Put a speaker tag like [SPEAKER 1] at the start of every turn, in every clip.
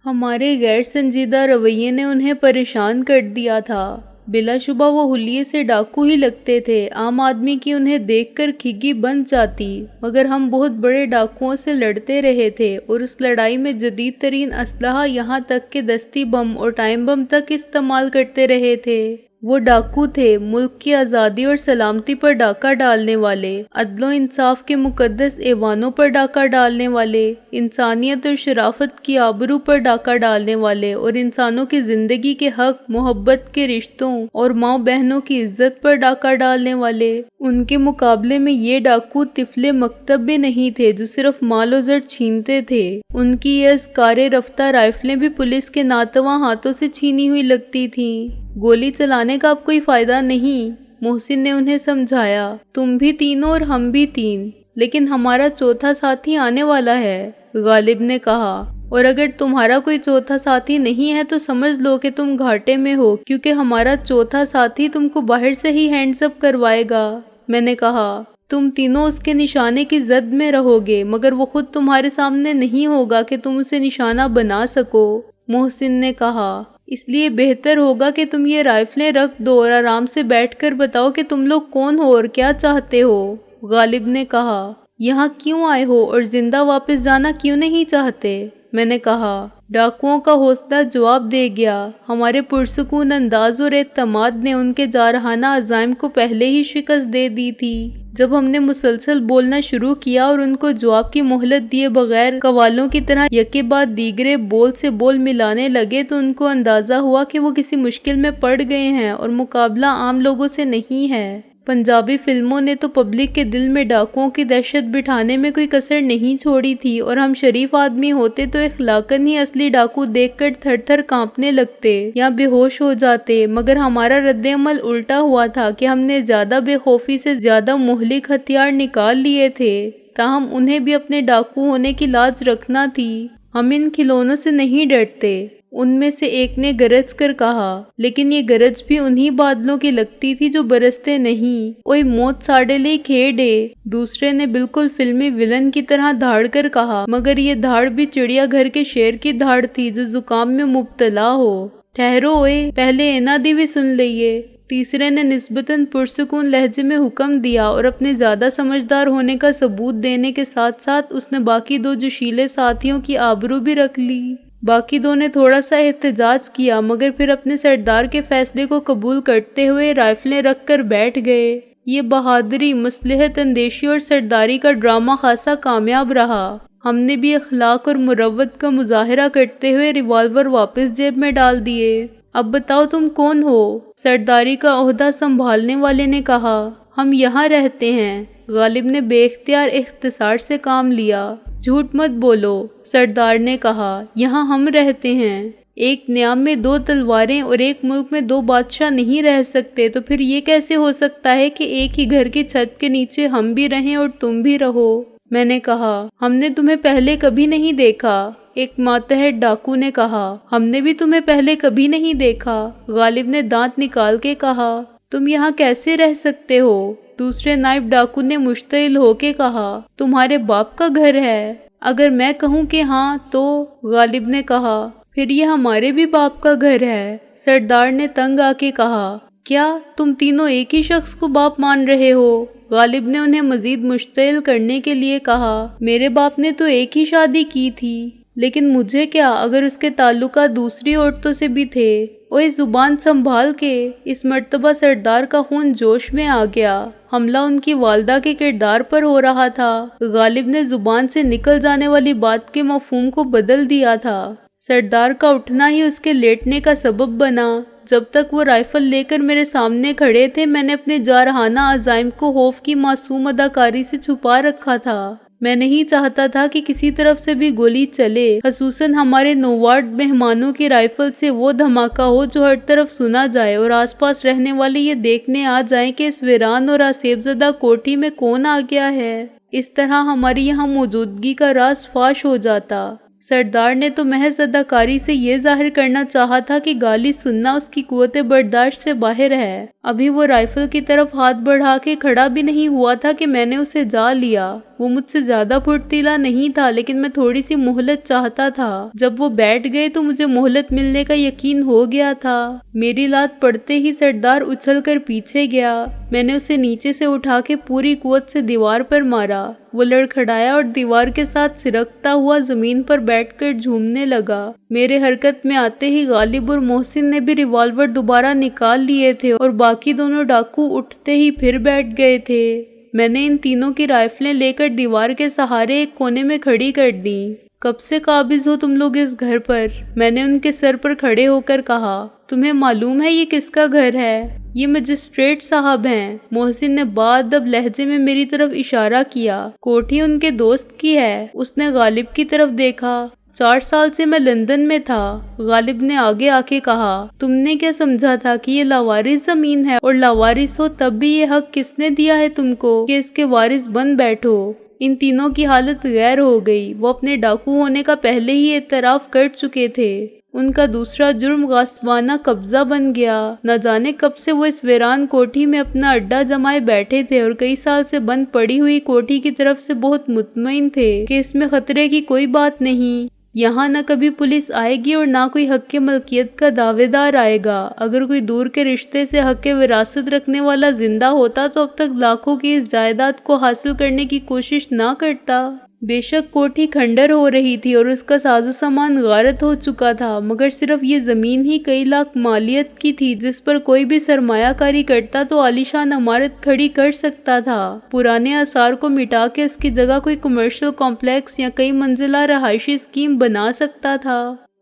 [SPEAKER 1] ہمارے غیر سنجیدہ رویے نے انہیں پریشان کر دیا تھا۔ بلا شبہ وہ حلیے سے ڈاکو ہی لگتے تھے۔ عام آدمی کی انہیں دیکھ کر کھگی بن جاتی، مگر ہم بہت بڑے ڈاکوؤں سے لڑتے رہے تھے اور اس لڑائی میں جدید ترین اسلحہ یہاں تک کہ دستی بم اور ٹائم بم تک استعمال کرتے رہے تھے۔ وہ ڈاکو تھے، ملک کی آزادی اور سلامتی پر ڈاکہ ڈالنے والے، عدل و انصاف کے مقدس ایوانوں پر ڈاکہ ڈالنے والے، انسانیت اور شرافت کی آبرو پر ڈاکہ ڈالنے والے اور انسانوں کی زندگی کے حق، محبت کے رشتوں اور ماں بہنوں کی عزت پر ڈاکہ ڈالنے والے۔ ان کے مقابلے میں یہ ڈاکو طفل مکتب بھی نہیں تھے جو صرف مال و زر چھینتے تھے۔ ان کی یہ عسکار رفتہ رائفلیں بھی پولیس کے ناتواں ہاتھوں سے چھینی ہوئی لگتی تھیں۔ گولی چلانے کا اب کوئی فائدہ نہیں، محسن نے انہیں سمجھایا۔ تم بھی تینوں اور ہم بھی تین، لیکن ہمارا چوتھا ساتھی آنے والا ہے، غالب نے کہا، اور اگر تمہارا کوئی چوتھا ساتھی نہیں ہے تو سمجھ لو کہ تم گھاٹے میں ہو، کیونکہ ہمارا چوتھا ساتھی تم کو باہر سے ہی ہینڈز اپ کروائے گا۔ میں نے کہا، تم تینوں اس کے نشانے کی زد میں رہو گے، مگر وہ خود تمہارے سامنے نہیں ہوگا کہ تم اسے نشانہ بنا سکو۔ محسن نے کہا، اس لیے بہتر ہوگا کہ تم یہ رائفلیں رکھ دو اور آرام سے بیٹھ کر بتاؤ کہ تم لوگ کون ہو اور کیا چاہتے ہو۔ غالب نے کہا، یہاں کیوں آئے ہو اور زندہ واپس جانا کیوں نہیں چاہتے؟ میں نے کہا۔ ڈاکوؤں کا حوصلہ جواب دے گیا۔ ہمارے پرسکون انداز اور اعتماد نے ان کے جارحانہ عزائم کو پہلے ہی شکست دے دی تھی۔ جب ہم نے مسلسل بولنا شروع کیا اور ان کو جواب کی مہلت دیے بغیر قوالوں کی طرح یکے بعد دیگرے بول سے بول ملانے لگے تو ان کو اندازہ ہوا کہ وہ کسی مشکل میں پڑ گئے ہیں اور مقابلہ عام لوگوں سے نہیں ہے۔ پنجابی فلموں نے تو پبلک کے دل میں ڈاکوؤں کی دہشت بٹھانے میں کوئی کسر نہیں چھوڑی تھی، اور ہم شریف آدمی ہوتے تو اخلاقاً ہی اصلی ڈاکو دیکھ کر تھر تھر کانپنے لگتے یا بے ہوش ہو جاتے، مگر ہمارا رد عمل الٹا ہوا تھا کہ ہم نے زیادہ بے خوفی سے زیادہ مہلک ہتھیار نکال لیے تھے، تاہم انہیں بھی اپنے ڈاکو ہونے کی لاج رکھنا تھی۔ ہم ان کھلونوں سے نہیں ڈرتے، ان میں سے ایک نے گرج کر کہا، لیکن یہ گرج بھی انہی بادلوں کی لگتی تھی جو برستے نہیں۔ اوئے موت ساڑے لئی کھیڑے، دوسرے نے بالکل فلمی ولن کی طرح دھاڑ کر کہا، مگر یہ دھاڑ بھی چڑیا گھر کے شیر کی دھاڑ تھی جو زکام میں مبتلا ہو۔ ٹھہرو اوئے، پہلے اینا دی بھی سن لئیے، تیسرے نے نسبتاً پرسکون لہجے میں حکم دیا، اور اپنے زیادہ سمجھدار ہونے کا ثبوت دینے کے ساتھ ساتھ اس نے باقی دو جوشیلے ساتھیوں کی آبرو بھی رکھ لی۔ باقی دو نے تھوڑا سا احتجاج کیا، مگر پھر اپنے سردار کے فیصلے کو قبول کرتے ہوئے رائفلیں رکھ کر بیٹھ گئے۔ یہ بہادری، مصلحت اندیشی اور سرداری کا ڈرامہ خاصا کامیاب رہا۔ ہم نے بھی اخلاق اور مروت کا مظاہرہ کرتے ہوئے ریوالور واپس جیب میں ڈال دیے۔ اب بتاؤ تم کون ہو؟ سرداری کا عہدہ سنبھالنے والے نے کہا۔ ہم یہاں رہتے ہیں۔ غالب نے بے اختیار اختصار سے کام لیا۔ جھوٹ مت بولو، سردار نے کہا، یہاں ہم رہتے ہیں۔ ایک نیام میں دو تلواریں اور ایک ملک میں دو بادشاہ نہیں رہ سکتے، تو پھر یہ کیسے ہو سکتا ہے کہ ایک ہی گھر کی چھت کے نیچے ہم بھی رہیں اور تم بھی رہو؟ میں نے کہا، ہم نے تمہیں پہلے کبھی نہیں دیکھا۔ ایک ماتحت ڈاکو نے کہا، ہم نے بھی تمہیں پہلے کبھی نہیں دیکھا۔ غالب نے دانت نکال کے کہا، تم یہاں کیسے رہ سکتے ہو؟ دوسرے نائب ڈاکو نے مشتعل ہو کے کہا، تمہارے باپ کا گھر ہے؟ اگر میں کہوں کہ ہاں تو؟ غالب نے کہا، پھر یہ ہمارے بھی باپ کا گھر ہے۔ سردار نے تنگ آ کے کہا، کیا تم تینوں ایک ہی شخص کو باپ مان رہے ہو؟ غالب نے انہیں مزید مشتعل کرنے کے لیے کہا، میرے باپ نے تو ایک ہی شادی کی تھی، لیکن مجھے کیا اگر اس کے تعلقات دوسری عورتوں سے بھی تھے؟ اوے زبان سنبھال کے۔ اس مرتبہ سردار کا خون جوش میں آ گیا۔ حملہ ان کی والدہ کے کردار پر ہو رہا تھا۔ غالب نے زبان سے نکل جانے والی بات کے مفہوم کو بدل دیا تھا۔ سردار کا اٹھنا ہی اس کے لیٹنے کا سبب بنا۔ جب تک وہ رائفل لے کر میرے سامنے کھڑے تھے، میں نے اپنے جارحانہ عزائم کو خوف کی معصوم اداکاری سے چھپا رکھا تھا۔ میں نہیں چاہتا تھا کہ کسی طرف سے بھی گولی چلے، خصوصاً ہمارے نووارڈ مہمانوں کی رائفل سے وہ دھماکہ ہو جو ہر طرف سنا جائے اور آس پاس رہنے والے یہ دیکھنے آ جائیں کہ اس ویران اور آسیب زدہ کوٹھی میں کون آ گیا ہے۔ اس طرح ہماری یہاں موجودگی کا راز فاش ہو جاتا۔ سردار نے تو محض اداکاری سے یہ ظاہر کرنا چاہا تھا کہ گالی سننا اس کی قوت برداشت سے باہر ہے۔ ابھی وہ رائفل کی طرف ہاتھ بڑھا کے کھڑا بھی نہیں ہوا تھا کہ میں نے اسے جا لیا۔ وہ مجھ سے زیادہ پھرتیلا نہیں تھا، لیکن میں تھوڑی سی مہلت چاہتا تھا۔ جب وہ بیٹھ گئے تو مجھے مہلت ملنے کا یقین ہو گیا تھا۔ میری لات پڑتے ہی سردار اچھل کر پیچھے گیا۔ میں نے اسے نیچے سے اٹھا کے پوری قوت سے دیوار پر مارا۔ وہ لڑکھڑایا اور دیوار کے ساتھ سرکتا ہوا زمین پر بیٹھ کر جھومنے لگا۔ میرے حرکت میں آتے ہی غالب اور محسن نے بھی ریوالور دوبارہ نکال لیے تھے اور باقی دونوں ڈاکو اٹھتے ہی پھر بیٹھ گئے تھے۔ میں نے ان تینوں کی رائفلیں لے کر دیوار کے سہارے ایک کونے میں کھڑی کر دیں۔ کب سے قابض ہو تم لوگ اس گھر پر؟ میں نے ان کے سر پر کھڑے ہو کر کہا۔ تمہیں معلوم ہے یہ کس کا گھر ہے؟ یہ مجسٹریٹ صاحب ہیں۔ محسن نے باادب لہجے میں میری طرف اشارہ کیا۔ کوٹھی ان کے دوست کی ہے۔ اس نے غالب کی طرف دیکھا۔ 4 سال سے میں لندن میں تھا۔ غالب نے آگے آ کے کہا، تم نے کیا سمجھا تھا کہ یہ لاوارث زمین ہے؟ اور لاوارث ہو تب بھی یہ حق کس نے دیا ہے تم کو کہ اس کے وارث بن بیٹھو؟ ان تینوں کی حالت غیر ہو گئی۔ وہ اپنے ڈاکو ہونے کا پہلے ہی اعتراف کر چکے تھے۔ ان کا دوسرا جرم غاصبانہ قبضہ بن گیا۔ نہ جانے کب سے وہ اس ویران کوٹھی میں اپنا اڈا جمائے بیٹھے تھے اور کئی سال سے بند پڑی ہوئی کوٹھی کی طرف سے بہت مطمئن تھے کہ اس میں خطرے کی کوئی بات نہیں۔ یہاں نہ کبھی پولیس آئے گی اور نہ کوئی حق کی ملکیت کا دعوے دار آئے گا۔ اگر کوئی دور کے رشتے سے حق وراثت رکھنے والا زندہ ہوتا تو اب تک لاکھوں کی اس جائیداد کو حاصل کرنے کی کوشش نہ کرتا۔ بے شک کوٹھی کھنڈر ہو رہی تھی اور اس کا ساز و سامان غارت ہو چکا تھا، مگر صرف یہ زمین ہی کئی لاکھ مالیت کی تھی جس پر کوئی بھی سرمایہ کاری کرتا تو عالیشان عمارت کھڑی کر سکتا تھا۔ پرانے آثار کو مٹا کے اس کی جگہ کوئی کمرشل کمپلیکس یا کئی منزلہ رہائشی اسکیم بنا سکتا تھا۔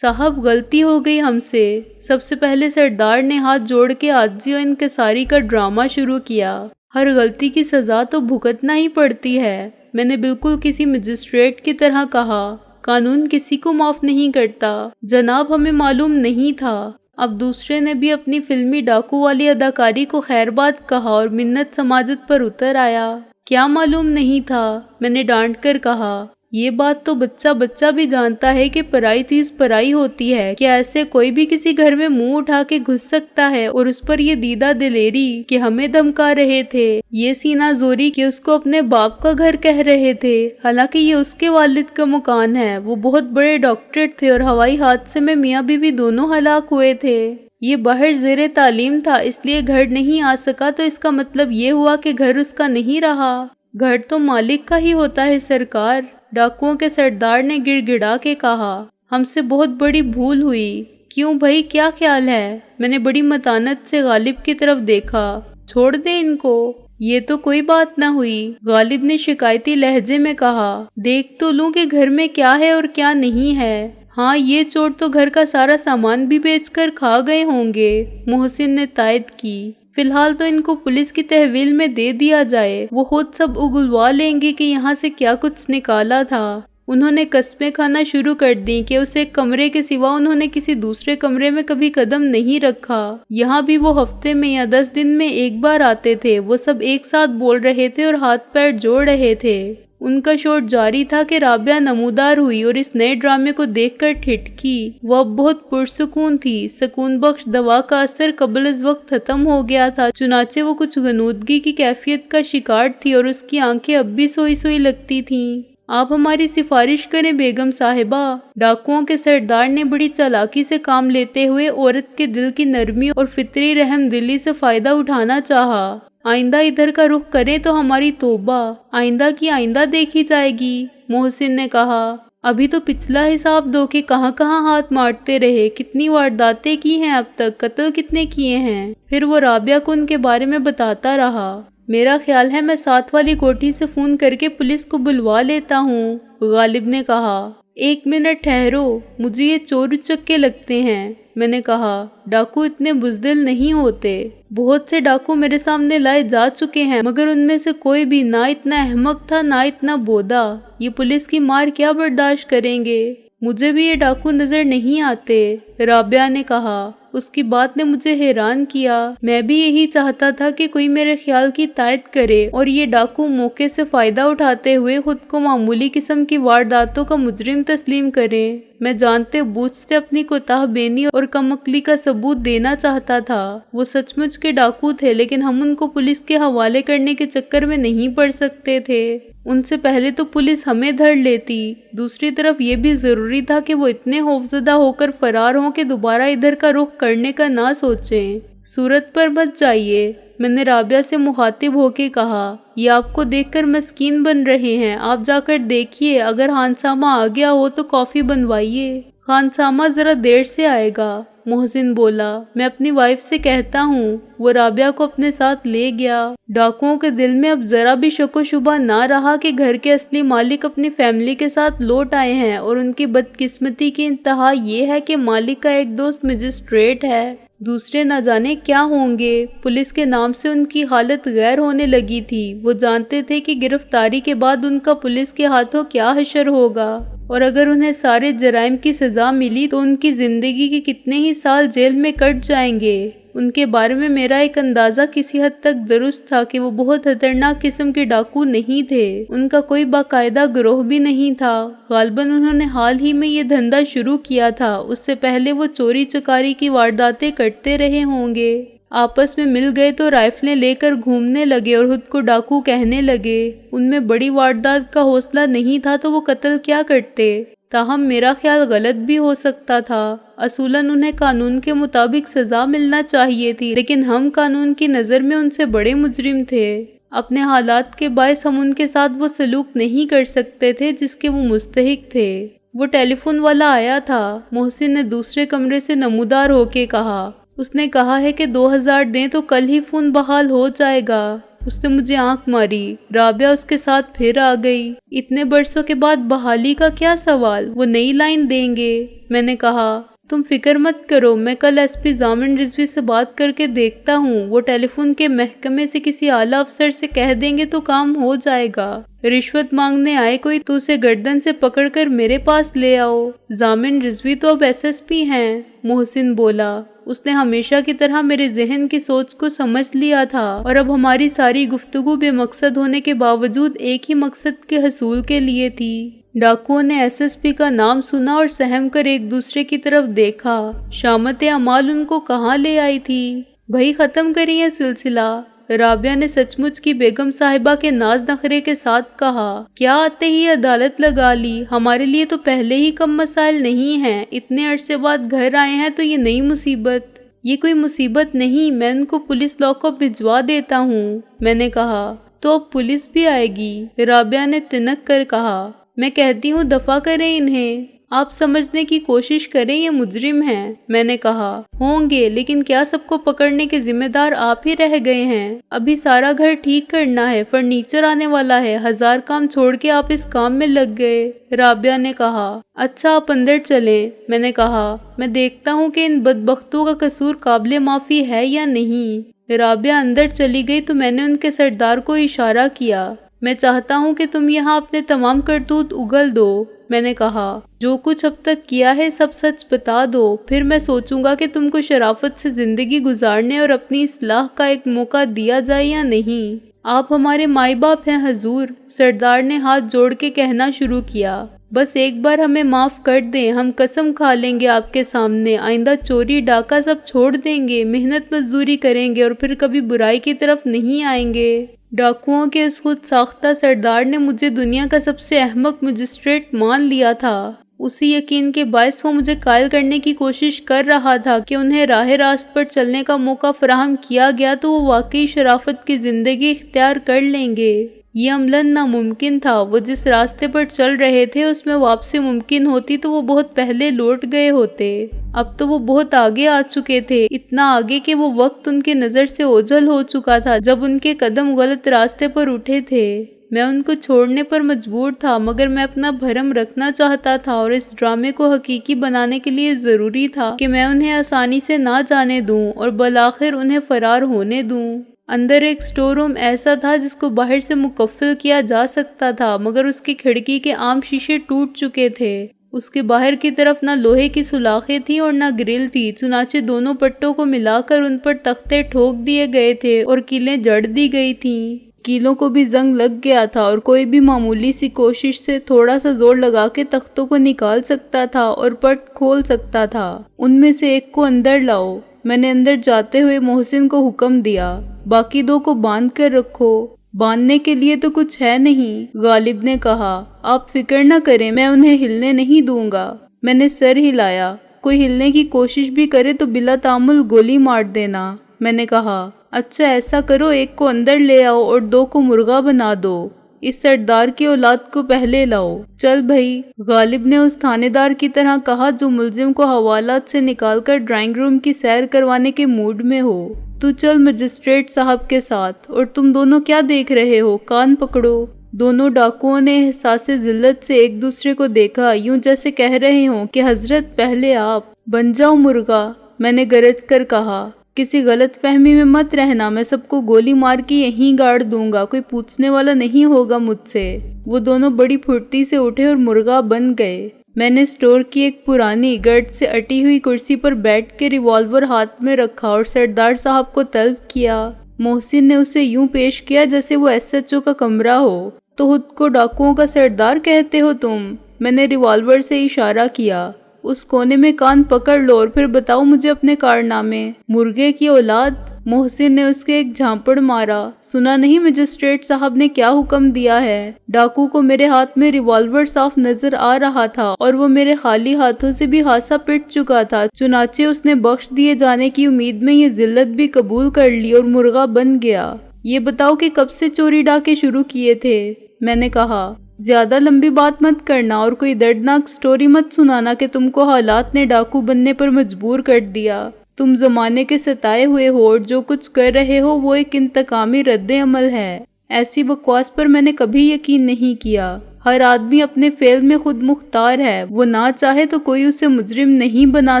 [SPEAKER 1] صاحب غلطی ہو گئی ہم سے۔ سب سے پہلے سردار نے ہاتھ جوڑ کے عاجزی و انکساری کا ڈرامہ شروع کیا۔ ہر غلطی کی سزا تو بھگتنا ہی پڑتی ہے۔ میں نے بالکل کسی مجسٹریٹ کی طرح کہا، قانون کسی کو معاف نہیں کرتا۔ جناب ہمیں معلوم نہیں تھا۔ اب دوسرے نے بھی اپنی فلمی ڈاکو والی اداکاری کو خیر بات کہا اور منت سماجت پر اتر آیا۔ کیا معلوم نہیں تھا؟ میں نے ڈانٹ کر کہا۔ یہ بات تو بچہ بھی جانتا ہے کہ پرائی چیز پرائی ہوتی ہے۔ کیا ایسے کوئی بھی کسی گھر میں منہ اٹھا کے گھس سکتا ہے؟ اور اس پر یہ دیدہ دلیری کہ ہمیں دھمکا رہے تھے، یہ سینہ زوری کہ اس کو اپنے باپ کا گھر کہہ رہے تھے، حالانکہ یہ اس کے والد کا مکان ہے۔ وہ بہت بڑے ڈاکٹر تھے اور ہوائی حادثے میں میاں بیوی دونوں ہلاک ہوئے تھے۔ یہ باہر زیر تعلیم تھا، اس لیے گھر نہیں آ سکا، تو اس کا مطلب یہ ہوا کہ گھر اس کا نہیں رہا۔ گھر تو مالک کا ہی ہوتا ہے سرکار۔ ڈاکوؤں کے سردار نے گڑ گڑا کے کہا، ہم سے بہت بڑی بھول ہوئی۔ کیوں بھائی، کیا خیال ہے؟ میں نے بڑی متانت سے غالب کی طرف دیکھا۔ چھوڑ دیں ان کو، یہ تو کوئی بات نہ ہوئی۔ غالب نے شکایتی لہجے میں کہا، دیکھ تو لوں کہ گھر میں کیا ہے اور کیا نہیں ہے۔ ہاں یہ چور تو گھر کا سارا سامان بھی بیچ کر کھا گئے ہوں گے، محسن نے تائید کی۔ فی الحال تو ان کو پولیس کی تحویل میں دے دیا جائے، وہ خود سب اگلوا لیں گے کہ یہاں سے کیا کچھ نکالا تھا۔ انہوں نے قسمیں کھانا شروع کر دیں کہ اس ایک کمرے کے سوا انہوں نے کسی دوسرے کمرے میں کبھی قدم نہیں رکھا۔ یہاں بھی وہ ہفتے میں یا 10 دن میں ایک بار آتے تھے۔ وہ سب ایک ساتھ بول رہے تھے اور ہاتھ پیر جوڑ رہے تھے۔ ان کا شور جاری تھا کہ رابعہ نمودار ہوئی اور اس نئے ڈرامے کو دیکھ کر ٹھٹکی۔ وہ اب بہت پرسکون تھی۔ سکون بخش دوا کا اثر قبل از وقت ختم ہو گیا تھا، چنانچہ وہ کچھ غنودگی کی کیفیت کا شکار تھی اور اس کی آنکھیں اب بھی سوئی سوئی لگتی تھیں۔ آپ ہماری سفارش کریں بیگم صاحبہ۔ ڈاکوؤں کے سردار نے بڑی چالاکی سے کام لیتے ہوئے عورت کے دل کی نرمی اور فطری رحم دلی سے فائدہ اٹھانا چاہا۔ آئندہ ادھر کا رخ کریں تو ہماری توبہ، آئندہ کی آئندہ دیکھی جائے گی، محسن نے کہا۔ ابھی تو پچھلا حساب دو کہ کہاں کہاں ہاتھ مارتے رہے، کتنی وارداتیں کی ہیں اب تک، قتل کتنے کیے ہیں۔ پھر وہ رابعہ کو ان کے بارے میں بتاتا رہا۔ میرا خیال ہے میں 7 والی کوٹھی سے فون کر کے پولیس کو بلوا لیتا ہوں، غالب نے کہا۔ 1 منٹ ٹھہرو، مجھے یہ چور اچکے لگتے ہیں، میں نے کہا۔ ڈاکو اتنے بزدل نہیں ہوتے۔ بہت سے ڈاکو میرے سامنے لائے جا چکے ہیں، مگر ان میں سے کوئی بھی نہ اتنا احمق تھا نہ اتنا بودا۔ یہ پولیس کی مار کیا برداشت کریں گے؟ مجھے بھی یہ ڈاکو نظر نہیں آتے، رابعہ نے کہا۔ اس کی بات نے مجھے حیران کیا۔ میں بھی یہی چاہتا تھا کہ کوئی میرے خیال کی تائید کرے اور یہ ڈاکو موقع سے فائدہ اٹھاتے ہوئے خود کو معمولی قسم کی وارداتوں کا مجرم تسلیم کرے۔ میں جانتے بوجھتے اپنی کوتاہ بینی اور کم عقلی کا ثبوت دینا چاہتا تھا۔ وہ سچ مچ کے ڈاکو تھے، لیکن ہم ان کو پولیس کے حوالے کرنے کے چکر میں نہیں پڑ سکتے تھے۔ ان سے پہلے تو پولیس ہمیں دھر لیتی، دوسری طرف یہ بھی ضروری تھا کہ وہ اتنے خوفزدہ ہو کر فرار ہوں کہ دوبارہ ادھر کا رخ کرنے کا نہ سوچیں۔ صورت پر مت جائیے، میں نے رابعہ سے مخاطب ہو کے کہا۔ یہ آپ کو دیکھ کر مسکین بن رہے ہیں، آپ جا کر دیکھیے، اگر خانسامہ آ گیا ہو تو کافی بنوائیے۔ خانسامہ ذرا دیر سے آئے گا، محسن بولا۔ میں اپنی وائف سے کہتا ہوں۔ وہ رابعہ کو اپنے ساتھ لے گیا۔ ڈاکوؤں کے دل میں اب ذرا بھی شک و شبہ نہ رہا کہ گھر کے اصلی مالک اپنی فیملی کے ساتھ لوٹ آئے ہیں، اور ان کی بدقسمتی کی انتہا یہ ہے کہ مالک کا ایک دوست مجسٹریٹ ہے، دوسرے نہ جانے کیا ہوں گے۔ پولیس کے نام سے ان کی حالت غیر ہونے لگی تھی۔ وہ جانتے تھے کہ گرفتاری کے بعد ان کا پولیس کے ہاتھوں کیا حشر ہوگا، اور اگر انہیں سارے جرائم کی سزا ملی تو ان کی زندگی کے کتنے ہی سال جیل میں کٹ جائیں گے۔ ان کے بارے میں میرا ایک اندازہ کسی حد تک درست تھا کہ وہ بہت خطرناک قسم کے ڈاکو نہیں تھے۔ ان کا کوئی باقاعدہ گروہ بھی نہیں تھا، غالباً انہوں نے حال ہی میں یہ دھندا شروع کیا تھا، اس سے پہلے وہ چوری چکاری کی وارداتیں کرتے رہے ہوں گے۔ آپس میں مل گئے تو رائفلیں لے کر گھومنے لگے اور خود کو ڈاکو کہنے لگے۔ ان میں بڑی واردات کا حوصلہ نہیں تھا تو وہ قتل کیا کرتے؟ تاہم میرا خیال غلط بھی ہو سکتا تھا۔ اصولاً انہیں قانون کے مطابق سزا ملنا چاہیے تھی، لیکن ہم قانون کی نظر میں ان سے بڑے مجرم تھے۔ اپنے حالات کے باعث ہم ان کے ساتھ وہ سلوک نہیں کر سکتے تھے جس کے وہ مستحق تھے۔ وہ ٹیلی فون والا آیا تھا، محسن نے دوسرے کمرے سے نمودار ہو کے کہا۔ اس نے کہا ہے کہ 2000 دیں تو کل ہی فون بحال ہو جائے گا۔ اس نے مجھے آنکھ ماری۔ رابعہ اس کے ساتھ پھر آ گئی۔ اتنے برسوں کے بعد بحالی کا کیا سوال، وہ نئی لائن دیں گے۔ میں نے کہا تم فکر مت کرو، میں کل ایس پی ضامن رضوی سے بات کر کے دیکھتا ہوں، وہ ٹیلی فون کے محکمے سے کسی اعلیٰ افسر سے کہہ دیں گے تو کام ہو جائے گا۔ رشوت مانگنے آئے کوئی تو اسے گردن سے پکڑ کر میرے پاس لے آؤ۔ ضامن رضوی تو اب SSP ہیں، محسن بولا۔ اس نے ہمیشہ کی طرح میرے ذہن کی سوچ کو سمجھ لیا تھا، اور اب ہماری ساری گفتگو بے مقصد ہونے کے باوجود ایک ہی مقصد کے حصول کے لیے تھی۔ ڈاکوؤں نے SSP کا نام سنا اور سہم کر ایک دوسرے کی طرف دیکھا۔ شامت اعمال ان کو کہاں لے آئی تھی؟ بھائی ختم کریے سلسلہ، رابعہ نے سچ مچ کی بیگم صاحبہ کے ناز نخرے کے ساتھ کہا۔ کیا آتے ہی عدالت لگا لی؟ ہمارے لیے تو پہلے ہی کم مسائل نہیں ہیں، اتنے عرصے بعد گھر آئے ہیں تو یہ نئی مصیبت۔ یہ کوئی مصیبت نہیں، میں ان کو پولیس لاک اپ بھجوا دیتا ہوں، میں نے کہا۔ تو اب پولیس بھی آئے گی؟ رابعہ نے تنک کر کہا۔ میں کہتی ہوں دفع کریں انہیں، آپ سمجھنے کی کوشش کریں یہ مجرم ہیں، میں نے کہا۔ ہوں گے، لیکن کیا سب کو پکڑنے کے ذمہ دار آپ ہی رہ گئے ہیں؟ ابھی سارا گھر ٹھیک کرنا ہے، فرنیچر آنے والا ہے، 1000 کام چھوڑ کے آپ اس کام میں لگ گئے، رابعہ نے کہا۔ اچھا آپ اندر چلیں، میں نے کہا۔ میں دیکھتا ہوں کہ ان بدبختوں کا قصور قابل معافی ہے یا نہیں۔ رابعہ اندر چلی گئی تو میں نے ان کے سردار کو اشارہ کیا۔ میں چاہتا ہوں کہ تم یہاں اپنے تمام کرتوت اگل دو، میں نے کہا۔ جو کچھ اب تک کیا ہے سب سچ بتا دو، پھر میں سوچوں گا کہ تم کو شرافت سے زندگی گزارنے اور اپنی اصلاح کا ایک موقع دیا جائے یا نہیں۔ آپ ہمارے مائی باپ ہیں حضور، سردار نے ہاتھ جوڑ کے کہنا شروع کیا۔ بس ایک بار ہمیں معاف کر دیں، ہم قسم کھا لیں گے آپ کے سامنے، آئندہ چوری ڈاکہ سب چھوڑ دیں گے، محنت مزدوری کریں گے اور پھر کبھی برائی کی طرف نہیں آئیں گے۔ ڈاکوؤں کے اس خود ساختہ سردار نے مجھے دنیا کا سب سے احمق مجسٹریٹ مان لیا تھا۔ اسی یقین کے باعث وہ مجھے قائل کرنے کی کوشش کر رہا تھا کہ انہیں راہ راست پر چلنے کا موقع فراہم کیا گیا تو وہ واقعی شرافت کی زندگی اختیار کر لیں گے۔ یہ عملاً ناممکن تھا، وہ جس راستے پر چل رہے تھے اس میں واپسی ممکن ہوتی تو وہ بہت پہلے لوٹ گئے ہوتے۔ اب تو وہ بہت آگے آ چکے تھے، اتنا آگے کہ وہ وقت ان کی نظر سے اوجھل ہو چکا تھا جب ان کے قدم غلط راستے پر اٹھے تھے۔ میں ان کو چھوڑنے پر مجبور تھا، مگر میں اپنا بھرم رکھنا چاہتا تھا اور اس ڈرامے کو حقیقی بنانے کے لیے ضروری تھا کہ میں انہیں آسانی سے نہ جانے دوں اور بالآخر انہیں فرار ہونے دوں۔ اندر ایک سٹور روم ایسا تھا جس کو باہر سے مقفل کیا جا سکتا تھا، مگر اس کی کھڑکی کے عام شیشے ٹوٹ چکے تھے۔ اس کے باہر کی طرف نہ لوہے کی سلاخیں تھی اور نہ گرل تھی، چنانچہ دونوں پٹوں کو ملا کر ان پر تختے ٹھوک دیے گئے تھے اور کیلیں جڑ دی گئی تھیں۔ کیلوں کو بھی زنگ لگ گیا تھا اور کوئی بھی معمولی سی کوشش سے تھوڑا سا زور لگا کے تختوں کو نکال سکتا تھا اور پٹ کھول سکتا تھا۔ ان میں سے ایک کو اندر لاؤ، میں نے اندر جاتے ہوئے محسن کو حکم دیا، باقی دو کو باندھ کر رکھو۔ باندھنے کے لیے تو کچھ ہے نہیں، غالب نے کہا، آپ فکر نہ کریں، میں انہیں ہلنے نہیں دوں گا۔ میں نے سر ہلایا، کوئی ہلنے کی کوشش بھی کرے تو بلا تعمل گولی مار دینا۔ میں نے کہا، اچھا ایسا کرو، ایک کو اندر لے آؤ اور دو کو مرغا بنا دو، اس سردار کی اولاد کو پہلے لاؤ۔ چل بھائی، غالب نے اس تھانے دار کی طرح کہا جو ملزم کو حوالات سے نکال کر ڈرائنگ روم کی سیر کروانے کے موڈ میں ہو۔ تو چل مجسٹریٹ صاحب کے ساتھ۔ اور تم دونوں کیا دیکھ رہے ہو؟ کان پکڑو۔ دونوں ڈاکوؤں نے احساس ذلت سے ایک دوسرے کو دیکھا، یوں جیسے کہہ رہے ہوں کہ حضرت پہلے آپ بن جاؤ مرغا۔ میں نے گرج کر کہا، کسی غلط فہمی میں مت رہنا، میں سب کو گولی مار کے یہیں گاڑ دوں گا، کوئی پوچھنے والا نہیں ہوگا مجھ سے۔ وہ دونوں بڑی پھرتی سے اٹھے اور مرغا بن گئے۔ میں نے اسٹور کی ایک پرانی گرد سے اٹی ہوئی کرسی پر بیٹھ کے ریوالور ہاتھ میں رکھا اور سردار صاحب کو طلب کیا۔ محسن نے اسے یوں پیش کیا جیسے وہ ایس ایچ او کا کمرہ ہو۔ تو خود کو ڈاکوؤں کا سردار کہتے ہو تم؟ میں نے ریوالور سے اشارہ کیا۔ اس کونے میں کان پکڑ لو اور پھر بتاؤ مجھے اپنے کارنامے۔ مرغے کی اولاد؟ محسن نے اس کے ایک جھانپڑ مارا۔ سنا نہیں مجسٹریٹ صاحب نے کیا حکم دیا ہے؟ ڈاکو کو میرے ہاتھ میں ریوالور صاف نظر آ رہا تھا اور وہ میرے خالی ہاتھوں سے بھی خاصا پٹ چکا تھا، چنانچہ اس نے بخش دیے جانے کی امید میں یہ ذلت بھی قبول کر لی اور مرغا بن گیا۔ یہ بتاؤ کہ کب سے چوری ڈاکے شروع کیے تھے؟ میں نے کہا، زیادہ لمبی بات مت کرنا اور کوئی دردناک سٹوری مت سنانا کہ تم کو حالات نے ڈاکو بننے پر مجبور کر دیا۔ تم زمانے کے ستائے ہوئے ہو اور جو کچھ کر رہے ہو وہ ایک انتقامی رد عمل ہے۔ ایسی بکواس پر میں نے کبھی یقین نہیں کیا۔ ہر آدمی اپنے فعل میں خود مختار ہے، وہ نہ چاہے تو کوئی اسے مجرم نہیں بنا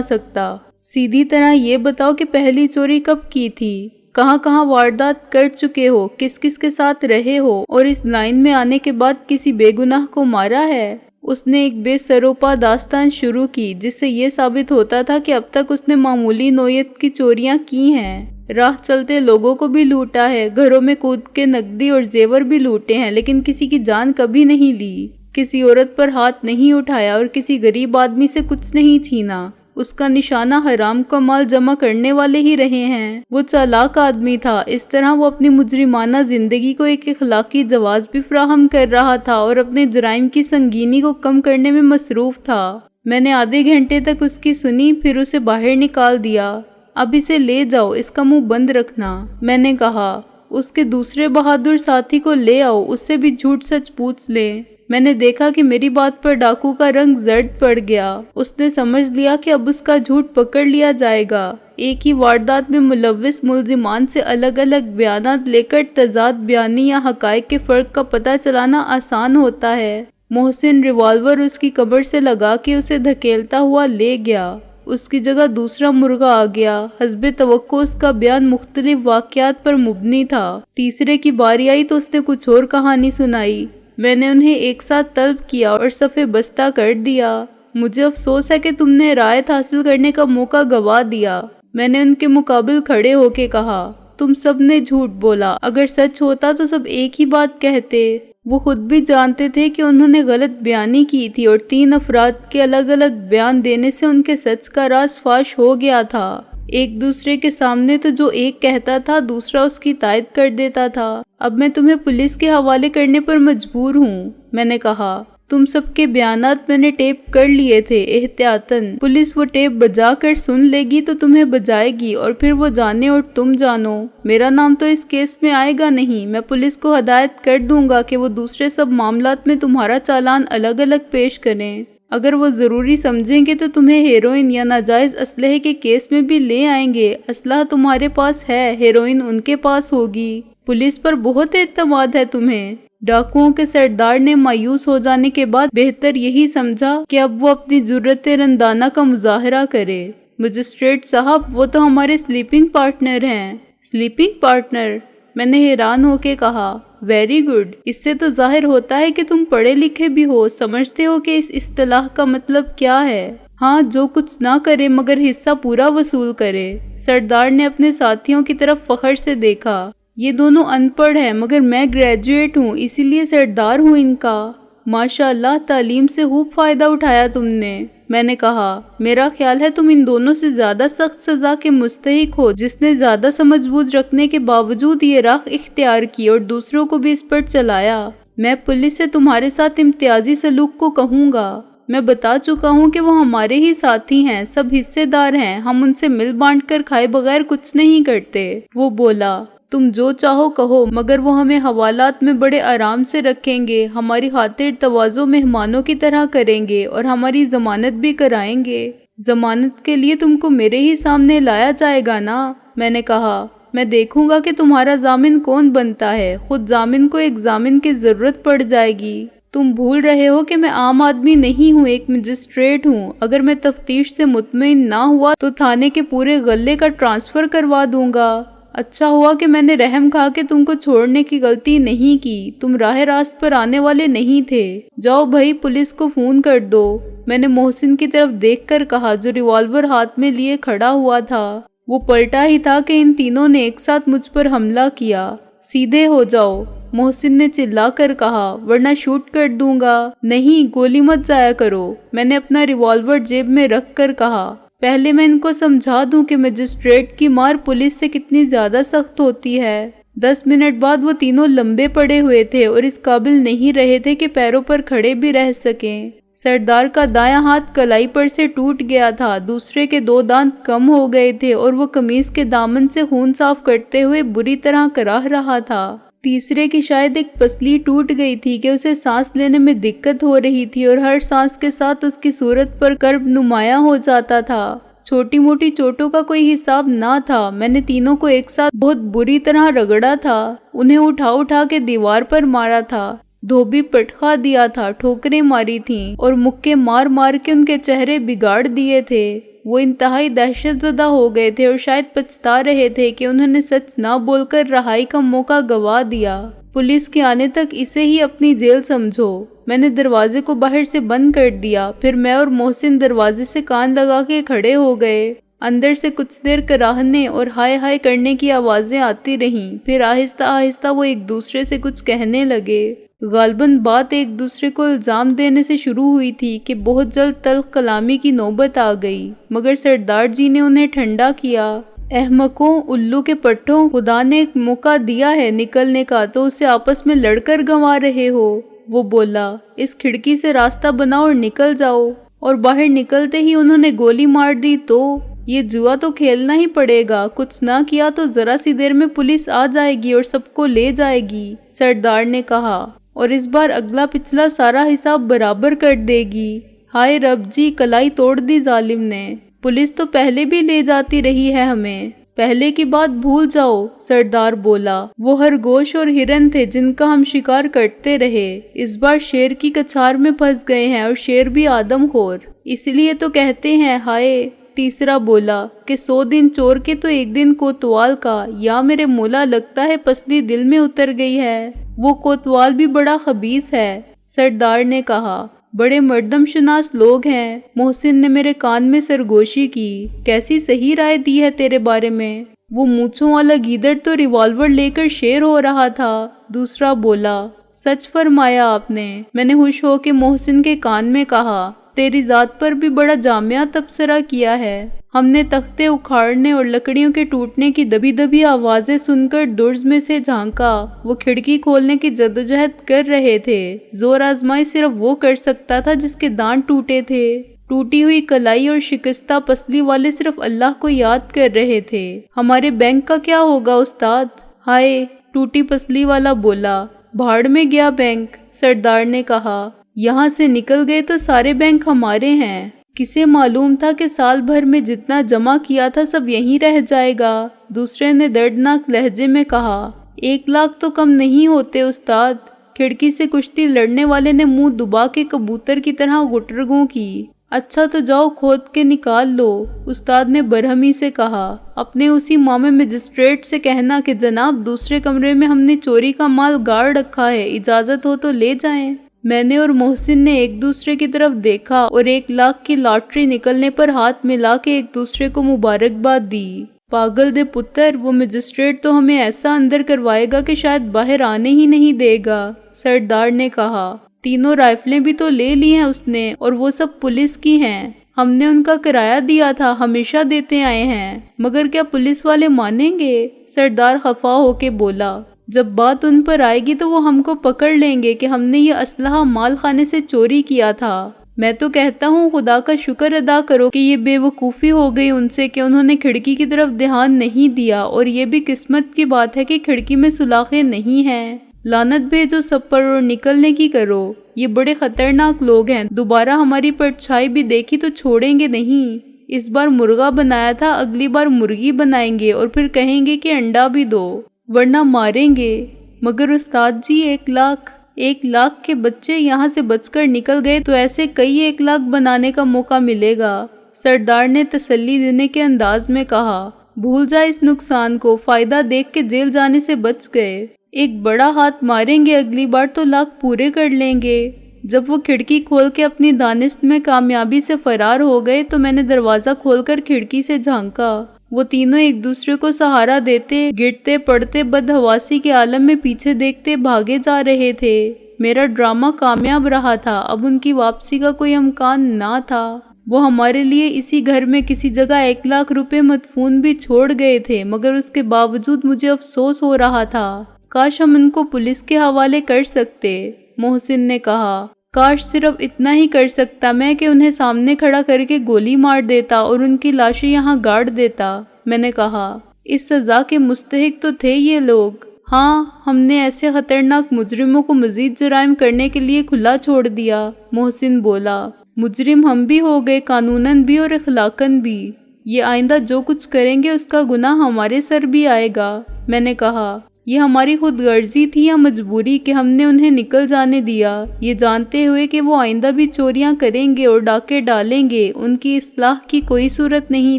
[SPEAKER 1] سکتا۔ سیدھی طرح یہ بتاؤ کہ پہلی چوری کب کی تھی؟ کہاں کہاں واردات کر چکے ہو؟ کس کس کے ساتھ رہے ہو؟ اور اس لائن میں آنے کے بعد کسی بے گناہ کو مارا ہے؟ اس نے ایک بے سروپا داستان شروع کی جس سے یہ ثابت ہوتا تھا کہ اب تک اس نے معمولی نوعیت کی چوریاں کی ہیں۔ راہ چلتے لوگوں کو بھی لوٹا ہے، گھروں میں کود کے نقدی اور زیور بھی لوٹے ہیں، لیکن کسی کی جان کبھی نہیں لی، کسی عورت پر ہاتھ نہیں اٹھایا اور کسی غریب آدمی سے کچھ نہیں چھینا۔ اس کا نشانہ حرام کا مال جمع کرنے والے ہی رہے ہیں۔ وہ چالاک آدمی تھا، اس طرح وہ اپنی مجرمانہ زندگی کو ایک اخلاقی جواز بھی فراہم کر رہا تھا اور اپنے جرائم کی سنگینی کو کم کرنے میں مصروف تھا۔ میں نے آدھے گھنٹے تک اس کی سنی، پھر اسے باہر نکال دیا۔ اب اسے لے جاؤ، اس کا منہ بند رکھنا، میں نے کہا۔ اس کے دوسرے بہادر ساتھی کو لے آؤ، اس سے بھی جھوٹ سچ پوچھ لیں۔ میں نے دیکھا کہ میری بات پر ڈاکو کا رنگ زرد پڑ گیا۔ اس نے سمجھ لیا کہ اب اس کا جھوٹ پکڑ لیا جائے گا۔ ایک ہی واردات میں ملوث ملزمان سے الگ الگ بیانات لے کر تضاد بیانی یا حقائق کے فرق کا پتہ چلانا آسان ہوتا ہے۔ محسن ریوالور اس کی کمر سے لگا کے اسے دھکیلتا ہوا لے گیا۔ اس کی جگہ دوسرا مرغا آ گیا۔ حسب توقع اس کا بیان مختلف واقعات پر مبنی تھا۔ تیسرے کی باری آئی تو اس نے کچھ اور کہانی سنائی۔ میں نے انہیں ایک ساتھ طلب کیا اور صفِ بستہ کر دیا۔ مجھے افسوس ہے کہ تم نے رعایت حاصل کرنے کا موقع گوا دیا۔ میں نے ان کے مقابل کھڑے ہو کے کہا، تم سب نے جھوٹ بولا، اگر سچ ہوتا تو سب ایک ہی بات کہتے۔ وہ خود بھی جانتے تھے کہ انہوں نے غلط بیانی کی تھی اور 3 افراد کے الگ الگ بیان دینے سے ان کے سچ کا راز فاش ہو گیا تھا۔ ایک دوسرے کے سامنے تو جو ایک کہتا تھا دوسرا اس کی تائید کر دیتا تھا۔ اب میں تمہیں پولیس کے حوالے کرنے پر مجبور ہوں، میں نے کہا۔ تم سب کے بیانات میں نے ٹیپ کر لیے تھے احتیاطاً۔ پولیس وہ ٹیپ بجا کر سن لے گی تو تمہیں بجائے گی اور پھر وہ جانے اور تم جانو۔ میرا نام تو اس کیس میں آئے گا نہیں۔ میں پولیس کو ہدایت کر دوں گا کہ وہ دوسرے سب معاملات میں تمہارا چالان الگ الگ پیش کریں۔ اگر وہ ضروری سمجھیں گے تو تمہیں ہیروئن یا ناجائز اسلحے کے کیس میں بھی لے آئیں گے۔ اسلحہ تمہارے پاس ہے، ہیروئن ان کے پاس ہوگی۔ پولیس پر بہت اعتماد ہے تمہیں۔ ڈاکوؤں کے سردار نے مایوس ہو جانے کے بعد بہتر یہی سمجھا کہ اب وہ اپنی جرأت رندانہ کا مظاہرہ کرے۔ مجسٹریٹ صاحب، وہ تو ہمارے سلیپنگ پارٹنر ہیں۔ Sleeping partner? میں نے حیران ہو کے کہا ویری گڈ، اس سے تو ظاہر ہوتا ہے کہ تم پڑھے لکھے بھی ہو، سمجھتے ہو کہ اس اصطلاح کا مطلب کیا ہے۔ ہاں، جو کچھ نہ کرے مگر حصہ پورا وصول کرے۔ سردار نے اپنے ساتھیوں کی طرف فخر سے دیکھا۔ یہ دونوں ان پڑھ ہیں مگر میں گریجویٹ ہوں، اسی لیے سردار ہوں ان کا۔ ماشاءاللہ، تعلیم سے خوب فائدہ اٹھایا تم نے۔ میں نے کہا میرا خیال ہے تم ان دونوں سے زیادہ سخت سزا کے مستحق ہو، جس نے زیادہ سمجھ بوجھ رکھنے کے باوجود یہ راہ اختیار کی اور دوسروں کو بھی اس پر چلایا۔ میں پولیس سے تمہارے ساتھ امتیازی سلوک کو کہوں گا۔ میں بتا چکا ہوں کہ وہ ہمارے ہی ساتھی ہیں، سب حصے دار ہیں، ہم ان سے مل بانٹ کر کھائے بغیر کچھ نہیں کرتے۔ وہ بولا تم جو چاہو کہو مگر وہ ہمیں حوالات میں بڑے آرام سے رکھیں گے، ہماری خاطر تواضع مہمانوں کی طرح کریں گے اور ہماری ضمانت بھی کرائیں گے۔ ضمانت کے لیے تم کو میرے ہی سامنے لایا جائے گا نا؟ میں نے کہا میں دیکھوں گا کہ تمہارا ضامن کون بنتا ہے، خود ضامن کو ایک ضامن کی ضرورت پڑ جائے گی۔ تم بھول رہے ہو کہ میں عام آدمی نہیں ہوں، ایک مجسٹریٹ ہوں۔ اگر میں تفتیش سے مطمئن نہ ہوا تو تھانے کے پورے غلے کا ٹرانسفر کروا دوں گا۔ اچھا ہوا کہ میں نے رحم کھا کے تم کو چھوڑنے کی غلطی نہیں کی، تم راہ راست پر آنے والے نہیں تھے۔ جاؤ بھائی، پولیس کو فون کر دو۔ میں نے محسن کی طرف دیکھ کر کہا جو ریوالور ہاتھ میں لیے کھڑا ہوا تھا۔ وہ پلٹا ہی تھا کہ ان تینوں نے ایک ساتھ مجھ پر حملہ کیا۔ سیدھے ہو جاؤ، محسن نے چلا کر کہا، ورنہ شوٹ کر دوں گا۔ نہیں، گولی مت ضائع کرو، میں نے اپنا ریوالور جیب میں رکھ کر کہا۔ پہلے میں ان کو سمجھا دوں کہ مجسٹریٹ کی مار پولیس سے کتنی زیادہ سخت ہوتی ہے۔ 10 منٹ بعد وہ تینوں لمبے پڑے ہوئے تھے اور اس قابل نہیں رہے تھے کہ پیروں پر کھڑے بھی رہ سکیں۔ سردار کا دایاں ہاتھ کلائی پر سے ٹوٹ گیا تھا، دوسرے کے 2 دانت کم ہو گئے تھے اور وہ قمیص کے دامن سے خون صاف کرتے ہوئے بری طرح کراہ رہا تھا۔ تیسرے کی شاید ایک پسلی ٹوٹ گئی تھی کہ اسے سانس لینے میں دقت ہو رہی تھی اور ہر سانس کے ساتھ اس کی صورت پر کرب نمایاں ہو جاتا تھا۔ چھوٹی موٹی چوٹوں کا کوئی حساب نہ تھا۔ میں نے تینوں کو ایک ساتھ بہت بری طرح رگڑا تھا، انہیں اٹھا اٹھا کے دیوار پر مارا تھا، دھوبی پٹخا دیا تھا، ٹھوکریں ماری تھیں اور مکے مار مار کے ان کے چہرے بگاڑ دیے تھے۔ وہ انتہائی دہشت زدہ ہو گئے تھے اور شاید پچھتا رہے تھے کہ انہوں نے سچ نہ بول کر رہائی کا موقع گوا دیا۔ پولیس کے آنے تک اسے ہی اپنی جیل سمجھو۔ میں نے دروازے کو باہر سے بند کر دیا، پھر میں اور محسن دروازے سے کان لگا کے کھڑے ہو گئے۔ اندر سے کچھ دیر کراہنے اور ہائے ہائے کرنے کی آوازیں آتی رہیں، پھر آہستہ آہستہ وہ ایک دوسرے سے کچھ کہنے لگے۔ غالباً بات ایک دوسرے کو الزام دینے سے شروع ہوئی تھی کہ بہت جلد تلخ کلامی کی نوبت آ گئی، مگر سردار جی نے انہیں ٹھنڈا کیا۔ احمقوں، الو کے پٹھوں، خدا نے ایک موقع دیا ہے نکلنے کا تو اسے آپس میں لڑ کر گنوا رہے ہو۔ وہ بولا اس کھڑکی سے راستہ بناؤ اور نکل جاؤ، اور باہر نکلتے ہی انہوں نے گولی مار دی۔ تو یہ جوا تو کھیلنا ہی پڑے گا، کچھ نہ کیا تو ذرا سی دیر میں پولیس آ جائے گی اور سب کو لے جائے گی، سردار نے کہا، اور اس بار اگلا پچھلا سارا حساب برابر کر دے گی۔ ہائے رب جی، کلائی توڑ دی ظالم نے، پولیس تو پہلے بھی لے جاتی رہی ہے ہمیں، پہلے کی بات بھول جاؤ، سردار بولا۔ وہ خرگوش اور ہرن تھے جن کا ہم شکار کرتے رہے، اس بار شیر کی کچھار میں پھنس گئے ہیں، اور شیر بھی آدم خور، اس لیے تو کہتے ہیں ہائے۔ تیسرا بولا کہ 100 دن چور کے تو ایک دن کوتوال کا، یا میرے مولا لگتا ہے پسلی دل میں اتر گئی ہے، وہ کوتوال بھی بڑا خبیث ہے، سردار نے کہا۔ بڑے مردم شناس لوگ ہیں، محسن نے میرے کان میں سرگوشی کی، کیسی صحیح رائے دی ہے تیرے بارے میں، وہ مونچھوں والا گیدڑ تو ریوالور لے کر شیر ہو رہا تھا، دوسرا بولا۔ سچ فرمایا آپ نے، میں نے خوش ہو کے محسن کے کان میں کہا، تیری ذات پر بھی بڑا جامعہ تبصرہ کیا ہے۔ ہم نے تختے اکھاڑنے اور لکڑیوں کے ٹوٹنے کی دبی دبی آوازیں سن کر درز میں سے جھانکا، وہ کھڑکی کھولنے کی جدوجہد کر رہے تھے، زور آزمائی صرف وہ کر سکتا تھا جس کے دانت ٹوٹے تھے، ٹوٹی ہوئی کلائی اور شکستہ پسلی والے صرف اللہ کو یاد کر رہے تھے۔ ہمارے بینک کا کیا ہوگا استاد؟ ہائے، ٹوٹی پسلی والا بولا، بھاڑ میں گیا بینک، سردار نے کہا، یہاں سے نکل گئے تو سارے بینک ہمارے ہیں، کسے معلوم تھا کہ سال بھر میں جتنا جمع کیا تھا سب یہیں رہ جائے گا، دوسرے نے دردناک لہجے میں کہا، 1 لاکھ تو کم نہیں ہوتے استاد، کھڑکی سے کشتی لڑنے والے نے منہ دبا کے کبوتر کی طرح گٹرگوں کی، اچھا تو جاؤ کھود کے نکال لو، استاد نے برہمی سے کہا۔ اپنے اسی مامے مجسٹریٹ سے کہنا کہ جناب دوسرے کمرے میں ہم نے چوری کا مال گاڑ رکھا ہے، اجازت ہو تو لے جائیں۔ میں نے اور محسن نے ایک دوسرے کی طرف دیکھا اور 1,00,000 کی لاٹری نکلنے پر ہاتھ ملا کے ایک دوسرے کو مبارکباد دی۔ پاگل دے پتر، وہ مجسٹریٹ تو ہمیں ایسا اندر کروائے گا کہ شاید باہر آنے ہی نہیں دے گا، سردار نے کہا۔ 3 رائفلیں بھی تو لے لی ہیں اس نے، اور وہ سب پولیس کی ہیں۔ ہم نے ان کا کرایہ دیا تھا، ہمیشہ دیتے آئے ہیں، مگر کیا پولیس والے مانیں گے؟ سردار خفا ہو کے بولا۔ جب بات ان پر آئے گی تو وہ ہم کو پکڑ لیں گے کہ ہم نے یہ اسلحہ مال خانے سے چوری کیا تھا۔ میں تو کہتا ہوں خدا کا شکر ادا کرو کہ یہ بے وقوفی ہو گئی ان سے کہ انہوں نے کھڑکی کی طرف دھیان نہیں دیا، اور یہ بھی قسمت کی بات ہے کہ کھڑکی میں سلاخیں نہیں ہیں۔ لعنت بھیجو سب پر اور نکلنے کی کرو، یہ بڑے خطرناک لوگ ہیں، دوبارہ ہماری پرچھائی بھی دیکھی تو چھوڑیں گے نہیں۔ اس بار مرغا بنایا تھا، اگلی بار مرغی بنائیں گے اور پھر کہیں گے کہ انڈا بھی دو، ورنہ ماریں گے۔ مگر استاد جی 1,00,000 کے بچے یہاں سے بچ کر نکل گئے تو ایسے کئی 1,00,000 بنانے کا موقع ملے گا، سردار نے تسلی دینے کے انداز میں کہا۔ بھول جائے اس نقصان کو، فائدہ دیکھ کے جیل جانے سے بچ گئے۔ ایک بڑا ہاتھ ماریں گے، اگلی بار تو 1,00,000 پورے کر لیں گے۔ جب وہ کھڑکی کھول کے اپنی دانست میں کامیابی سے فرار ہو گئے تو میں نے دروازہ کھول کر کھڑکی سے جھانکا۔ وہ تینوں ایک دوسرے کو سہارا دیتے، گرتے پڑتے بدحواسی کے عالم میں پیچھے دیکھتے بھاگے جا رہے تھے۔ میرا ڈرامہ کامیاب رہا تھا، اب ان کی واپسی کا کوئی امکان نہ تھا۔ وہ ہمارے لیے اسی گھر میں کسی جگہ 1,00,000 روپے مدفون بھی چھوڑ گئے تھے، مگر اس کے باوجود مجھے افسوس ہو رہا تھا۔ کاش ہم ان کو پولیس کے حوالے کر سکتے، محسن نے کہا۔ کاش صرف اتنا ہی کر سکتا میں کہ انہیں سامنے کھڑا کر کے گولی مار دیتا اور ان کی لاشیں یہاں گاڑ دیتا، میں نے کہا۔ اس سزا کے مستحق تو تھے یہ لوگ۔ ہاں، ہم نے ایسے خطرناک مجرموں کو مزید جرائم کرنے کے لیے کھلا چھوڑ دیا، محسن بولا۔ مجرم ہم بھی ہو گئے، قانوناً بھی اور اخلاقاً بھی۔ یہ آئندہ جو کچھ کریں گے اس کا گناہ ہمارے سر بھی آئے گا، میں نے کہا۔ یہ ہماری خود غرضی تھی یا مجبوری کہ ہم نے انہیں نکل جانے دیا، یہ جانتے ہوئے کہ وہ آئندہ بھی چوریاں کریں گے اور ڈاکے ڈالیں گے؟ ان کی اصلاح کی کوئی صورت نہیں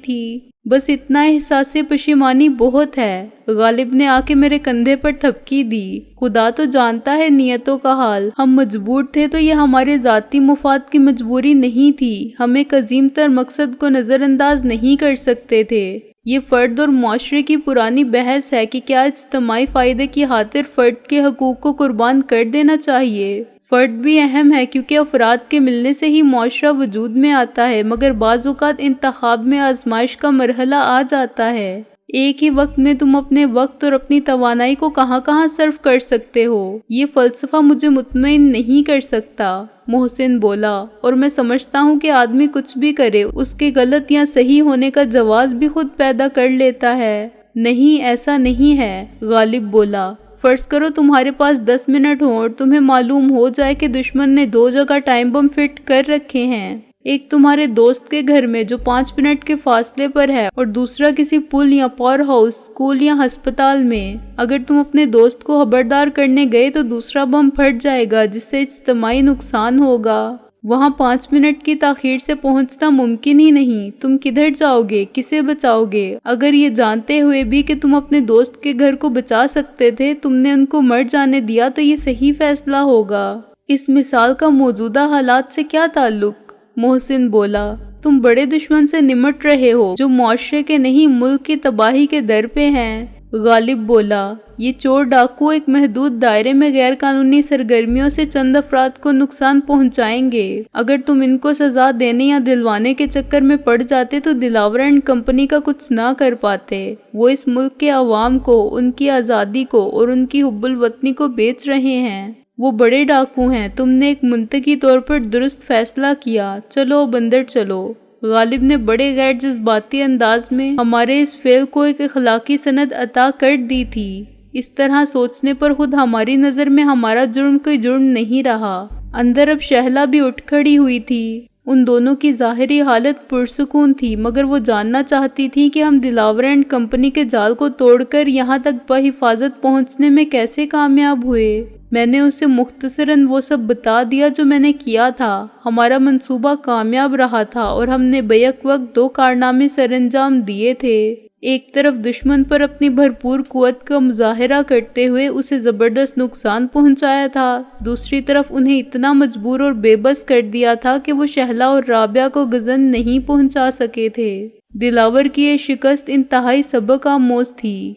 [SPEAKER 1] تھی، بس اتنا احساس پشیمانی بہت ہے۔ غالب نے آ کے میرے کندھے پر تھپکی دی۔ خدا تو جانتا ہے نیتوں کا حال، ہم مجبور تھے تو یہ ہمارے ذاتی مفاد کی مجبوری نہیں تھی، ہم ایک عظیم تر مقصد کو نظر انداز نہیں کر سکتے تھے۔ یہ فرد اور معاشرے کی پرانی بحث ہے کہ کیا اجتماعی فائدے کی خاطر فرد کے حقوق کو قربان کر دینا چاہیے۔ فرد بھی اہم ہے کیونکہ افراد کے ملنے سے ہی معاشرہ وجود میں آتا ہے، مگر بعض اوقات انتخاب میں آزمائش کا مرحلہ آ جاتا ہے۔ ایک ہی وقت میں تم اپنے وقت اور اپنی توانائی کو کہاں کہاں صرف کر سکتے ہو، یہ فلسفہ مجھے مطمئن نہیں کر سکتا، محسن بولا۔ اور میں سمجھتا ہوں کہ آدمی کچھ بھی کرے، اس کے غلط یا صحیح ہونے کا جواز بھی خود پیدا کر لیتا ہے۔ نہیں، ایسا نہیں ہے، غالب بولا۔ فرض کرو تمہارے پاس 10 منٹ ہوں اور تمہیں معلوم ہو جائے کہ دشمن نے 2 جگہ ٹائم بم فٹ کر رکھے ہیں، ایک تمہارے دوست کے گھر میں جو 5 منٹ کے فاصلے پر ہے اور دوسرا کسی پل یا پاور ہاؤس، اسکول یا ہسپتال میں۔ اگر تم اپنے دوست کو خبردار کرنے گئے تو دوسرا بم پھٹ جائے گا جس سے اجتماعی نقصان ہوگا۔ وہاں 5 منٹ کی تاخیر سے پہنچنا ممکن ہی نہیں۔ تم کدھر جاؤ گے؟ کسے بچاؤ گے؟ اگر یہ جانتے ہوئے بھی کہ تم اپنے دوست کے گھر کو بچا سکتے تھے، تم نے ان کو مر جانے دیا تو یہ صحیح فیصلہ ہوگا۔ اس مثال کا موجودہ حالات سے کیا تعلق؟ محسن بولا۔ تم بڑے دشمن سے نمٹ رہے ہو جو معاشرے کے نہیں ملک کی تباہی کے در پہ ہیں، غالب بولا۔ یہ چور ڈاکو ایک محدود دائرے میں غیر قانونی سرگرمیوں سے چند افراد کو نقصان پہنچائیں گے۔ اگر تم ان کو سزا دینے یا دلوانے کے چکر میں پڑ جاتے تو دلاور اینڈ کمپنی کا کچھ نہ کر پاتے۔ وہ اس ملک کے عوام کو، ان کی آزادی کو اور ان کی حب الوطنی کو بیچ رہے ہیں۔ وہ بڑے ڈاکو ہیں۔ تم نے ایک منطقی طور پر درست فیصلہ کیا، چلو بندر چلو۔ غالب نے بڑے غیر جذباتی انداز میں ہمارے اس فعل کو ایک اخلاقی سند عطا کر دی تھی۔ اس طرح سوچنے پر خود ہماری نظر میں ہمارا جرم کوئی جرم نہیں رہا۔ اندر اب شہلا بھی اٹھ کھڑی ہوئی تھی۔ ان دونوں کی ظاہری حالت پرسکون تھی، مگر وہ جاننا چاہتی تھی کہ ہم دلاور اینڈ کمپنی کے جال کو توڑ کر یہاں تک بحفاظت پہنچنے میں کیسے کامیاب ہوئے۔ میں نے اسے مختصراً وہ سب بتا دیا جو میں نے کیا تھا۔ ہمارا منصوبہ کامیاب رہا تھا اور ہم نے بیک وقت 2 کارنامے سر انجام دیے تھے۔ ایک طرف دشمن پر اپنی بھرپور قوت کا مظاہرہ کرتے ہوئے اسے زبردست نقصان پہنچایا تھا، دوسری طرف انہیں اتنا مجبور اور بے بس کر دیا تھا کہ وہ شہلا اور رابعہ کو غزن نہیں پہنچا سکے تھے۔ دلاور کی یہ شکست انتہائی سبق آموز تھی۔